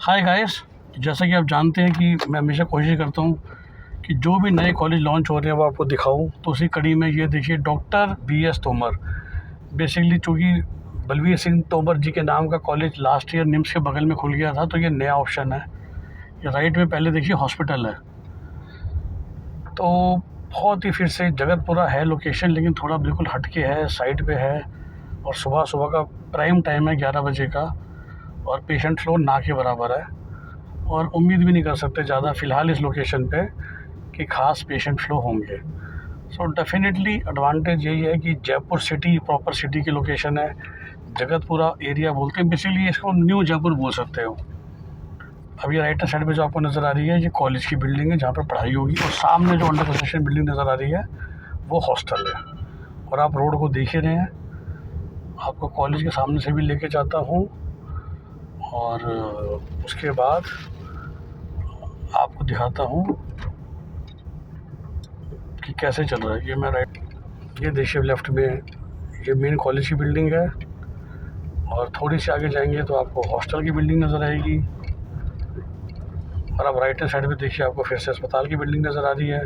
Hi guys. जैसा कि आप जानते हैं कि मैं हमेशा कोशिश करता हूँ कि जो भी नए कॉलेज लॉन्च हो रहे हैं वो आपको दिखाऊं। तो उसी कड़ी में ये देखिए डॉक्टर BS तोमर, बेसिकली चूँकि बलवीर सिंह तोमर जी के नाम का कॉलेज लास्ट ईयर निम्स के बगल में खुल गया था, तो ये नया ऑप्शन है। ये राइट में पहले देखिए हॉस्पिटल है, तो बहुत ही फिर से जगतपुरा है लोकेशन, लेकिन थोड़ा बिल्कुल हटके है, साइड पे है। और सुबह सुबह का प्राइम टाइम है 11 बजे का, और पेशेंट फ्लो ना के बराबर है। और उम्मीद भी नहीं कर सकते ज़्यादा फ़िलहाल इस लोकेशन पे कि ख़ास पेशेंट फ्लो होंगे। सो डेफिनेटली एडवांटेज यही है कि जयपुर सिटी प्रॉपर सिटी की लोकेशन है। जगतपुरा एरिया बोलते हैं, बेसिकली इसको न्यू जयपुर बोल सकते हो। अभी राइट साइड पे जो आपको नज़र आ रही है ये कॉलेज की बिल्डिंग है जहाँ पर पढ़ाई होगी, और सामने जो अंडर कंस्ट्रक्शन बिल्डिंग नज़र आ रही है वो हॉस्टल है। और आप रोड को देख ही रहे हैं, आपको कॉलेज के सामने से भी लेके जाता हूँ, और उसके बाद आपको दिखाता हूँ कि कैसे चल रहा है। ये मैं राइट, ये देखिए लेफ्ट में ये मेन कॉलेज की बिल्डिंग है, और थोड़ी सी आगे जाएंगे तो आपको हॉस्टल की बिल्डिंग नज़र आएगी। और अब राइट हैंड साइड पे देखिए आपको फिर से अस्पताल की बिल्डिंग नज़र आ रही है।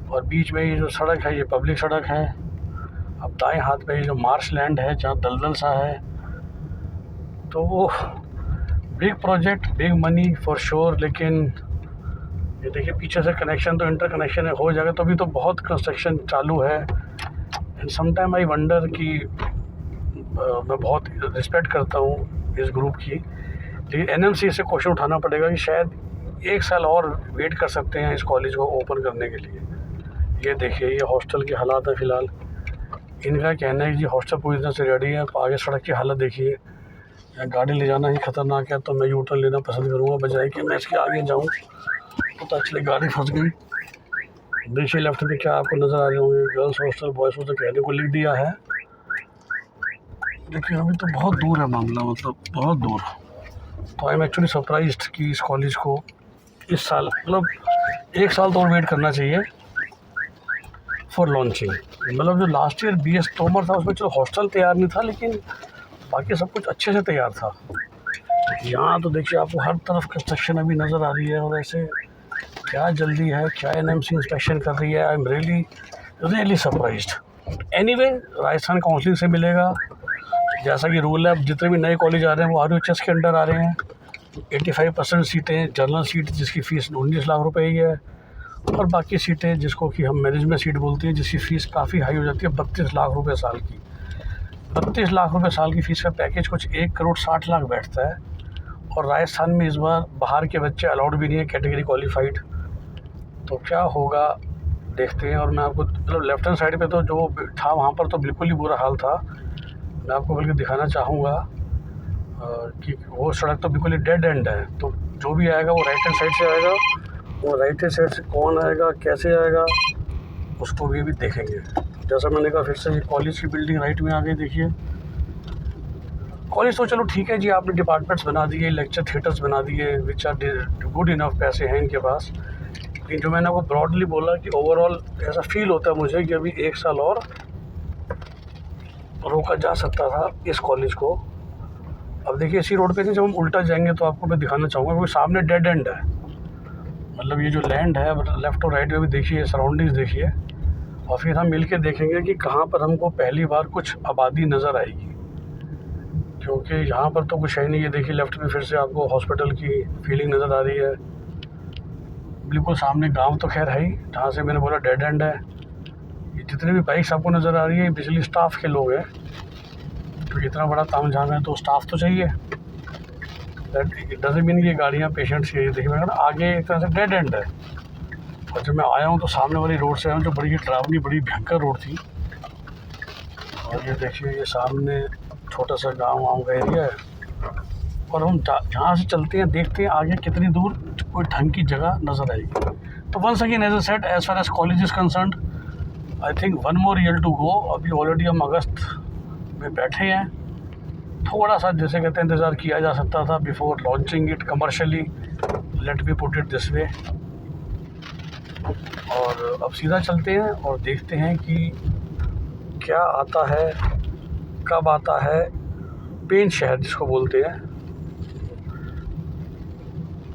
और बीच में ये जो सड़क है ये पब्लिक सड़क है। अब दाएं हाथ पे ये जो मार्श लैंड है जहाँ दलदल सा है, तो वो big project, big money for sure. लेकिन ये देखिए पीछे से कनेक्शन तो इंटर कनेक्शन है, हो जाएगा, तो अभी तो बहुत कंस्ट्रक्शन चालू है। एंड समटाइम आई वंडर कि मैं बहुत रिस्पेक्ट करता हूँ इस ग्रुप की, लेकिन NMC से क्वेश्चन उठाना पड़ेगा कि शायद 1 साल और वेट कर सकते हैं इस कॉलेज को ओपन करने के लिए। ये देखिए ये हॉस्टल की हालात है फ़िलहाल। इनका कहना है कि हॉस्टल पूरी तरह से रेडी है। आगे सड़क की हालत देखिए, गाड़ी ले जाना ही खतरनाक है, तो मैं यू टर्न लेना पसंद करूँगा बजाय कि मैं इसके आगे जाऊँ, पता चले गाड़ी फंस गई। देखिए लेफ्ट में क्या आपको नज़र आ रहे होंगे गर्ल्स हॉस्टल, बॉयज़ हॉस्टल कहने को लिख दिया है। देखिए अभी तो बहुत दूर है मामला, मतलब बहुत दूर। तो आई एम एक्चुअली सरप्राइज्ड कि इस कॉलेज को इस साल, मतलब 1 साल तो और वेट करना चाहिए फॉर लॉन्चिंग। मतलब जो लास्ट ईयर BS तोमर था उसमें चलो हॉस्टल तैयार नहीं था, लेकिन बाकी सब कुछ अच्छे से तैयार था। यहाँ तो देखिए आपको हर तरफ कंस्ट्रक्शन अभी नज़र आ रही है, और ऐसे क्या जल्दी है, क्या NMC इंस्पेक्शन कर रही है। I am really surprised. Anyway Rajasthan counselling से मिलेगा, जैसा कि रूल है। अब जितने भी नए कॉलेज आ रहे हैं वो RUHS के अंडर आ रहे हैं। 85% सीटें जनरल सीट जिसकी फ़ीस 19 लाख रुपए ही है, और बाकी सीटें जिसको कि हम मैनेजमेंट सीट बोलते हैं जिसकी फ़ीस काफ़ी हाई हो जाती है, 32 लाख रुपए साल की। 32 लाख रुपए साल की फ़ीस का पैकेज कुछ 1 करोड़ 60 लाख बैठता है। और राजस्थान में इस बार बाहर के बच्चे अलाउड भी नहीं है कैटेगरी क्वालिफाइड। तो क्या होगा देखते हैं। और मैं आपको मतलब लेफ्ट हैंड साइड पे तो जो था वहाँ पर तो बिल्कुल ही बुरा हाल था। मैं आपको बल्कि दिखाना चाहूँगा कि वो सड़क तो बिल्कुल ही डेड एंड है। तो जो भी आएगा वो राइट हैंड साइड से आएगा, वो राइट हैंड साइड से कौन आएगा, कैसे आएगा, उसको भी देखेंगे। जैसा मैंने कहा फिर से ये कॉलेज की बिल्डिंग राइट में आ गई। देखिए कॉलेज तो चलो ठीक है जी, आपने डिपार्टमेंट्स बना दिए, लेक्चर थिएटर्स बना दिए, विच आर गुड इनफ, पैसे हैं इनके पास। लेकिन जो मैंने आपको ब्रॉडली बोला कि ओवरऑल ऐसा फील होता है मुझे कि अभी 1 साल और रोका जा सकता था इस कॉलेज को। अब देखिए इसी रोड पे नहीं, जब हम उल्टा जाएंगे तो आपको मैं दिखाना चाहूँगा, क्योंकि सामने डेड एंड है। मतलब ये जो लैंड है लेफ़्ट और राइट में भी देखिए, सराउंडिंग्स देखिए, और फिर हम मिल के देखेंगे कि कहाँ पर हमको पहली बार कुछ आबादी नज़र आएगी, क्योंकि यहाँ पर तो कुछ है नहीं। ये देखिए लेफ़्ट में फिर से आपको हॉस्पिटल की फीलिंग नज़र आ रही है। बिल्कुल सामने गांव तो खैर है ही, जहाँ से मैंने बोला डेड एंड है। ये जितने भी बाइक्स आपको नज़र आ रही है बिजली स्टाफ के लोग हैं, क्योंकि इतना बड़ा तामझाम है तो स्टाफ तो चाहिए। दैट डजंट मीन कि गाड़ियाँ पेशेंट्स ये देखिए मैंने आगे एक तरह से डेड एंड है। और जब मैं आया हूँ तो सामने वाली रोड से आया हूँ जो बड़ी ड्रावनी, बड़ी भयंकर रोड थी। और ये देखिए ये सामने छोटा सा गाँव का एरिया है, और हम जहाँ से चलते हैं देखते हैं आगे कितनी दूर कोई ढंग की जगह नज़र आएगी। तो once again as a set, as far as college is concerned, I think 1 more year to go. अभी ऑलरेडी हम अगस्त में बैठे हैं। थोड़ा सा जैसे कहते हैं इंतज़ार किया जा सकता था before launching it commercially, let me put it this way. और अब सीधा चलते हैं और देखते हैं कि क्या आता है, कब आता है पेन शहर जिसको बोलते हैं।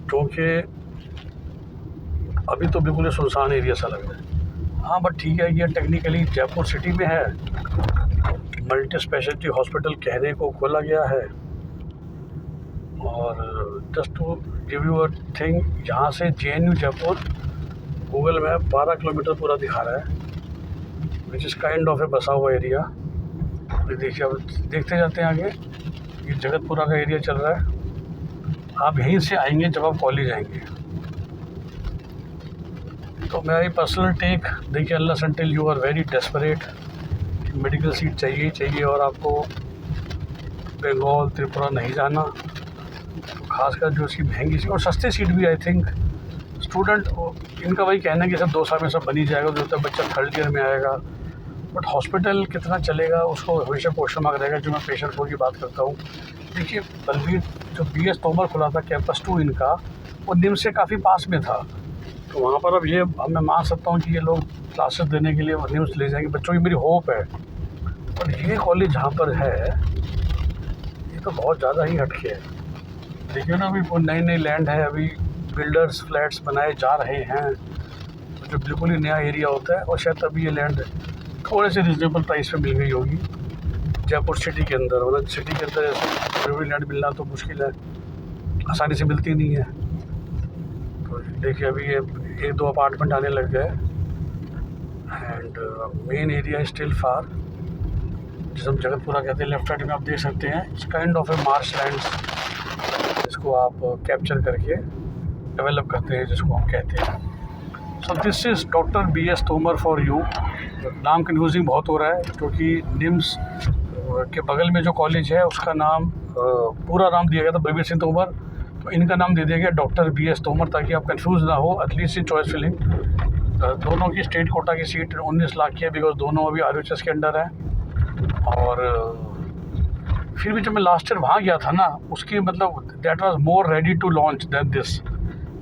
क्योंकि अभी तो बिल्कुल ही सुनसान एरिया सा लग रहा है। हाँ बट ठीक है, ये टेक्निकली जयपुर सिटी में है, मल्टी स्पेशलिटी हॉस्पिटल कहने को खोला गया है। और just to give you a thing, यहाँ से JNU Jaipur Google map 12 kilometre पूरा दिखा रहा है, which is kind of a बसा हुआ एरिया। देखिए अब देखते जाते हैं आगे। ये जगतपुरा का एरिया चल रहा है। आप यहीं से आएंगे जब आप कॉलेज आएंगे। तो मेरी पर्सनल टेक, देखिए unless until you are very desperate, medical seat चाहिए ही चाहिए और आपको बंगाल त्रिपुरा नहीं जाना, तो खासकर जो इसकी महंगी सीट और सस्ती सीट भी, आई थिंक स्टूडेंट इनका वही कहना है कि सब 2 साल में सब बनी जाएगा, जो तक बच्चा 3rd ईयर में आएगा। बट हॉस्पिटल कितना चलेगा उसको हमेशा क्वेश्चन मार्क रहेगा। जो मैं पेशेंट फ्लो की बात करता हूँ, देखिए बलबीर जो BS तोमर खुला था कैंपस 2 इनका, वो निम्स से काफ़ी पास में था। तो वहाँ पर अब ये मैं मान सकता हूँ कि ये लोग क्लासेस देने के लिए निम्स ले जाएंगे बच्चों की, मेरी होप है। और ये कॉलेज जहाँ पर है ये तो बहुत ज़्यादा ही हटके है। देखिए ना, अभी वो नई नई लैंड है, अभी बिल्डर्स फ्लैट्स बनाए जा रहे हैं, तो जो बिल्कुल ही नया एरिया होता है। और शायद अभी ये लैंड थोड़े से रिजनेबल प्राइस पे मिल गई होगी जयपुर सिटी के अंदर। मतलब सिटी के अंदर ऐसे कोई भी लैंड मिलना तो मुश्किल है, आसानी से मिलती नहीं है। तो देखिए अभी ये 1-2 अपार्टमेंट आने लग गए एंड मेन एरिया स्टिल फार, जिसे हम जगतपुरा कहते हैं। लेफ्ट साइड में आप देख सकते हैं it's kind of A Marsh lands, जिसको आप कैप्चर करके डेवलप करते हैं, जिसको हम कहते हैं। So this is doctor BS Tomar for you. नाम कन्फ्यूजिंग बहुत हो रहा है क्योंकि निम्स के बगल में जो कॉलेज है उसका नाम पूरा नाम दिया गया था बलबीर सिंह तोमर, तो इनका नाम दे दिया गया डॉक्टर BS तोमर, ताकि आप कंफ्यूज ना हो एटलीस्ट इन चॉइस फिलिंग। दोनों की स्टेट कोटा की सीट 19 लाख की है, बिकॉज दोनों अभी RHS के अंडर है। और फिर भी जब मैं लास्ट ईयर वहाँ गया था ना, उसकी मतलब that was more ready to launch than this.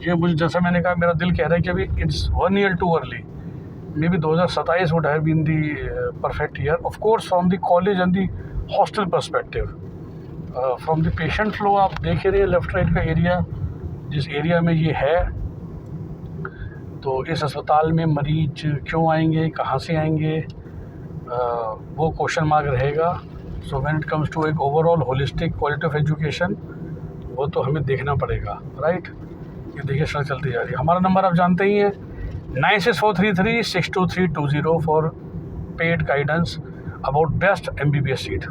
ये मुझे, जैसा मैंने कहा, मेरा दिल कह रहा है कि अभी it's 1 year too early. Maybe 2027 would have been the perfect year, of course from the college and the hostel perspective. From the patient flow आप देख रहे हैं लेफ्ट राइट का एरिया, जिस एरिया में ये है। तो इस अस्पताल में मरीज क्यों आएंगे, कहाँ से आएंगे, वो क्वेश्चन मार्क रहेगा। So when it comes to एक overall holistic quality of education, वो तो हमें देखना पड़ेगा, राइट। ये देखिए सड़क चलती जा रही है। हमारा नंबर आप जानते ही हैं 96433 62320 for paid guidance about best MBBS seat.